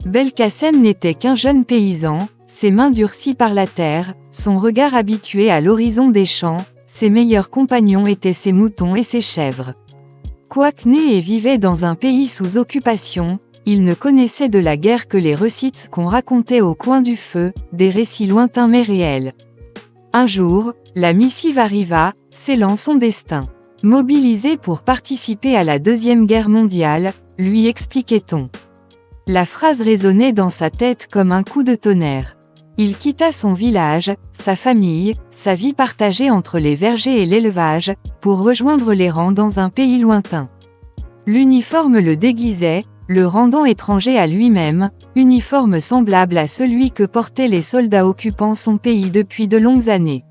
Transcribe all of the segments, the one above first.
Belkacem n'était qu'un jeune paysan, ses mains durcies par la terre, son regard habitué à l'horizon des champs, ses meilleurs compagnons étaient ses moutons et ses chèvres. Quoique né et vivait dans un pays sous occupation, il ne connaissait de la guerre que les recettes qu'on racontait au coin du feu, des récits lointains mais réels. Un jour, la missive arriva, scellant son destin. Mobilisé pour participer à la Deuxième Guerre mondiale, lui expliquait-on. La phrase résonnait dans sa tête comme un coup de tonnerre. Il quitta son village, sa famille, sa vie partagée entre les vergers et l'élevage, pour rejoindre les rangs dans un pays lointain. L'uniforme le déguisait, le rendant étranger à lui-même, uniforme semblable à celui que portaient les soldats occupant son pays depuis de longues années.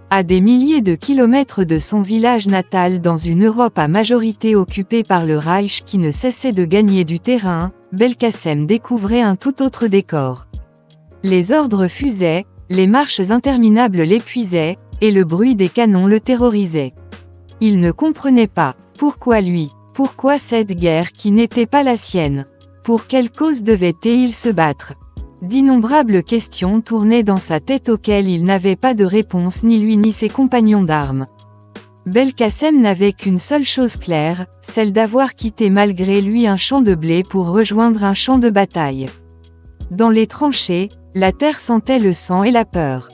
À des milliers de kilomètres de son village natal dans une Europe à majorité occupée par le Reich qui ne cessait de gagner du terrain, Belkacem découvrait un tout autre décor. Les ordres fusaient, les marches interminables l'épuisaient, et le bruit des canons le terrorisait. Il ne comprenait pas, pourquoi lui, pourquoi cette guerre qui n'était pas la sienne? Pour quelle cause devait-il se battre? D'innombrables questions tournaient dans sa tête auxquelles il n'avait pas de réponse ni lui ni ses compagnons d'armes. Belkacem n'avait qu'une seule chose claire, celle d'avoir quitté malgré lui un champ de blé pour rejoindre un champ de bataille. Dans les tranchées, la terre sentait le sang et la peur.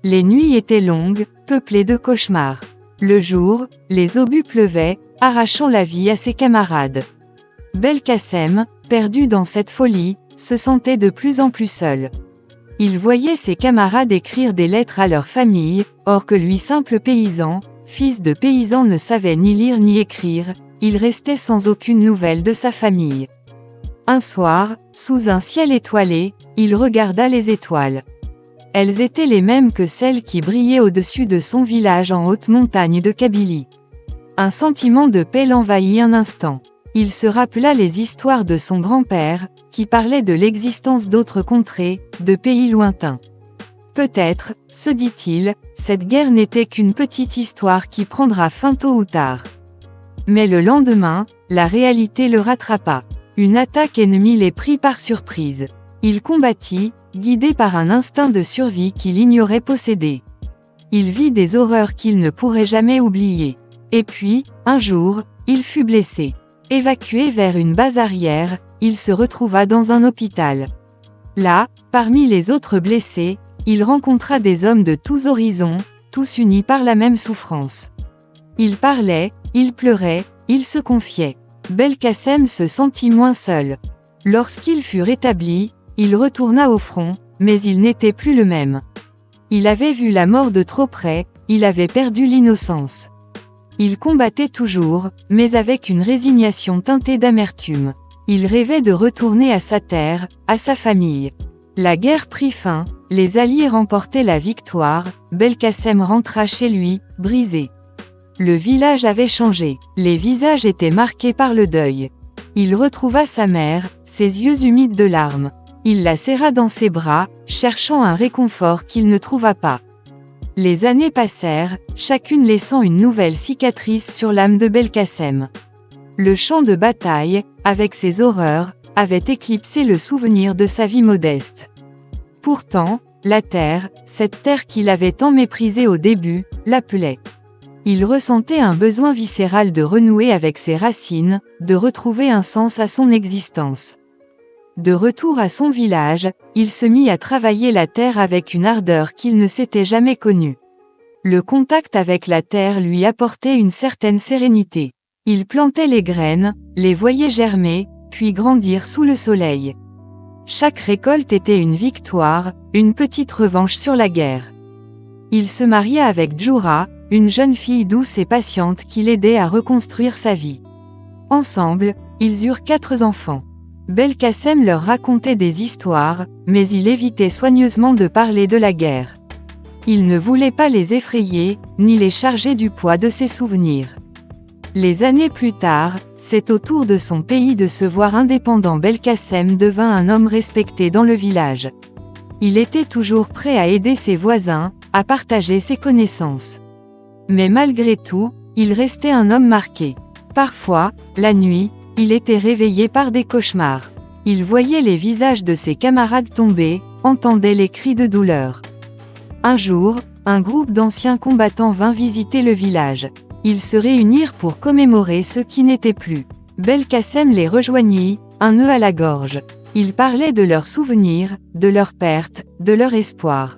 Les nuits étaient longues, peuplées de cauchemars. Le jour, les obus pleuvaient, arrachant la vie à ses camarades. Belkacem, perdu dans cette folie, se sentait de plus en plus seul. Il voyait ses camarades écrire des lettres à leur famille, or que lui simple paysan, fils de paysan ne savait ni lire ni écrire, il restait sans aucune nouvelle de sa famille. Un soir, sous un ciel étoilé, il regarda les étoiles. Elles étaient les mêmes que celles qui brillaient au-dessus de son village en haute montagne de Kabylie. Un sentiment de paix l'envahit un instant. Il se rappela les histoires de son grand-père, qui parlait de l'existence d'autres contrées, de pays lointains. Peut-être, se dit-il, cette guerre n'était qu'une petite histoire qui prendra fin tôt ou tard. Mais le lendemain, la réalité le rattrapa. Une attaque ennemie les prit par surprise. Il combattit, guidé par un instinct de survie qu'il ignorait posséder. Il vit des horreurs qu'il ne pourrait jamais oublier. Et puis, un jour, il fut blessé. Évacué vers une base arrière, il se retrouva dans un hôpital. Là, parmi les autres blessés, il rencontra des hommes de tous horizons, tous unis par la même souffrance. Ils parlaient, ils pleuraient, ils se confiaient. Belkacem se sentit moins seul. Lorsqu'il fut rétabli, il retourna au front, mais il n'était plus le même. Il avait vu la mort de trop près, il avait perdu l'innocence. Il combattait toujours, mais avec une résignation teintée d'amertume. Il rêvait de retourner à sa terre, à sa famille. La guerre prit fin, les Alliés remportaient la victoire, Belkacem rentra chez lui, brisé. Le village avait changé, les visages étaient marqués par le deuil. Il retrouva sa mère, ses yeux humides de larmes. Il la serra dans ses bras, cherchant un réconfort qu'il ne trouva pas. Les années passèrent, chacune laissant une nouvelle cicatrice sur l'âme de Belkacem. Le champ de bataille, avec ses horreurs, avait éclipsé le souvenir de sa vie modeste. Pourtant, la terre, cette terre qu'il avait tant méprisée au début, l'appelait. Il ressentait un besoin viscéral de renouer avec ses racines, de retrouver un sens à son existence. De retour à son village, il se mit à travailler la terre avec une ardeur qu'il ne s'était jamais connue. Le contact avec la terre lui apportait une certaine sérénité. Il plantait les graines, les voyait germer, puis grandir sous le soleil. Chaque récolte était une victoire, une petite revanche sur la guerre. Il se maria avec Djoura, une jeune fille douce et patiente qui l'aidait à reconstruire sa vie. Ensemble, ils eurent 4 enfants. Belkacem leur racontait des histoires, mais il évitait soigneusement de parler de la guerre. Il ne voulait pas les effrayer, ni les charger du poids de ses souvenirs. Les années plus tard, c'est au tour de son pays de se voir indépendant. Belkacem devint un homme respecté dans le village. Il était toujours prêt à aider ses voisins, à partager ses connaissances. Mais malgré tout, il restait un homme marqué. Parfois, la nuit, il était réveillé par des cauchemars. Il voyait les visages de ses camarades tomber, entendait les cris de douleur. Un jour, un groupe d'anciens combattants vint visiter le village. Ils se réunirent pour commémorer ceux qui n'étaient plus. Belkacem les rejoignit, un nœud à la gorge. Ils parlaient de leurs souvenirs, de leurs pertes, de leur espoir.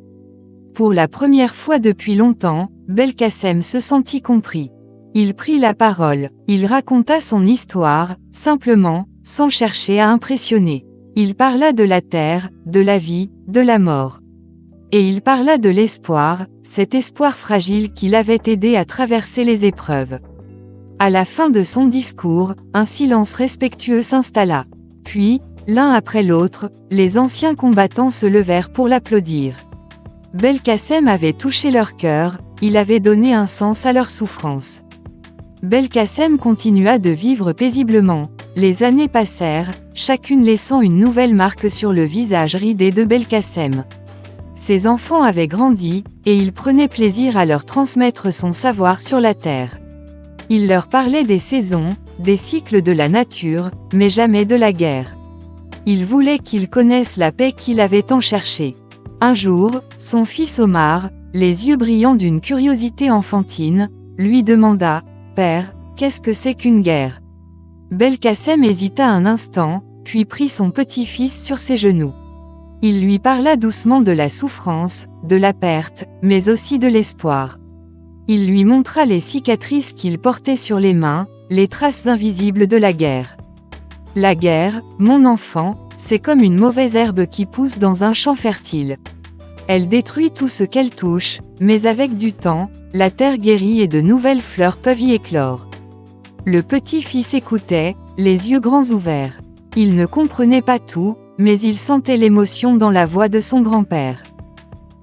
Pour la première fois depuis longtemps, Belkacem se sentit compris. Il prit la parole, il raconta son histoire, simplement, sans chercher à impressionner. Il parla de la terre, de la vie, de la mort. Et il parla de l'espoir, cet espoir fragile qui l'avait aidé à traverser les épreuves. À la fin de son discours, un silence respectueux s'installa. Puis, l'un après l'autre, les anciens combattants se levèrent pour l'applaudir. Belkacem avait touché leur cœur, il avait donné un sens à leur souffrance. Belkacem continua de vivre paisiblement. Les années passèrent, chacune laissant une nouvelle marque sur le visage ridé de Belkacem. Ses enfants avaient grandi, et il prenait plaisir à leur transmettre son savoir sur la terre. Il leur parlait des saisons, des cycles de la nature, mais jamais de la guerre. Il voulait qu'ils connaissent la paix qu'il avait tant cherchée. Un jour, son fils Omar, les yeux brillants d'une curiosité enfantine, lui demanda « Père, qu'est-ce que c'est qu'une guerre ?» Belkacem hésita un instant, puis prit son petit-fils sur ses genoux. Il lui parla doucement de la souffrance, de la perte, mais aussi de l'espoir. Il lui montra les cicatrices qu'il portait sur les mains, les traces invisibles de la guerre. La guerre, mon enfant, c'est comme une mauvaise herbe qui pousse dans un champ fertile. Elle détruit tout ce qu'elle touche, mais avec du temps, la terre guérit et de nouvelles fleurs peuvent y éclore. Le petit-fils écoutait, les yeux grands ouverts. Il ne comprenait pas tout, mais il sentait l'émotion dans la voix de son grand-père.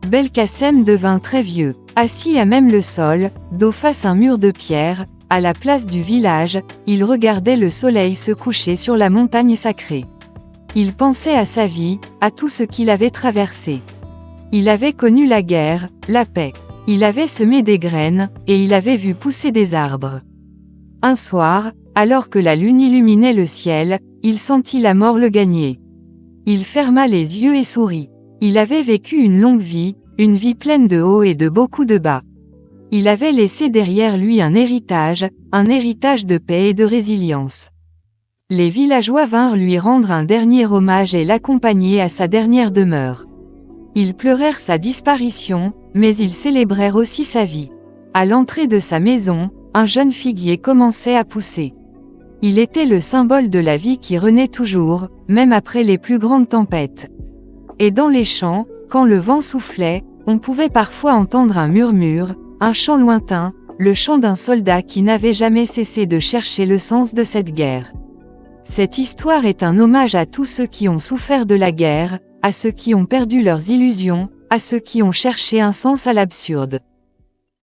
Belkacem devint très vieux, assis à même le sol, dos face un mur de pierre, à la place du village, il regardait le soleil se coucher sur la montagne sacrée. Il pensait à sa vie, à tout ce qu'il avait traversé. Il avait connu la guerre, la paix. Il avait semé des graines, et il avait vu pousser des arbres. Un soir, alors que la lune illuminait le ciel, il sentit la mort le gagner. Il ferma les yeux et sourit. Il avait vécu une longue vie, une vie pleine de hauts et de beaucoup de bas. Il avait laissé derrière lui un héritage de paix et de résilience. Les villageois vinrent lui rendre un dernier hommage et l'accompagner à sa dernière demeure. Ils pleurèrent sa disparition, mais ils célébrèrent aussi sa vie. À l'entrée de sa maison, un jeune figuier commençait à pousser. Il était le symbole de la vie qui renaît toujours, même après les plus grandes tempêtes. Et dans les champs, quand le vent soufflait, on pouvait parfois entendre un murmure, un chant lointain, le chant d'un soldat qui n'avait jamais cessé de chercher le sens de cette guerre. Cette histoire est un hommage à tous ceux qui ont souffert de la guerre, à ceux qui ont perdu leurs illusions, à ceux qui ont cherché un sens à l'absurde.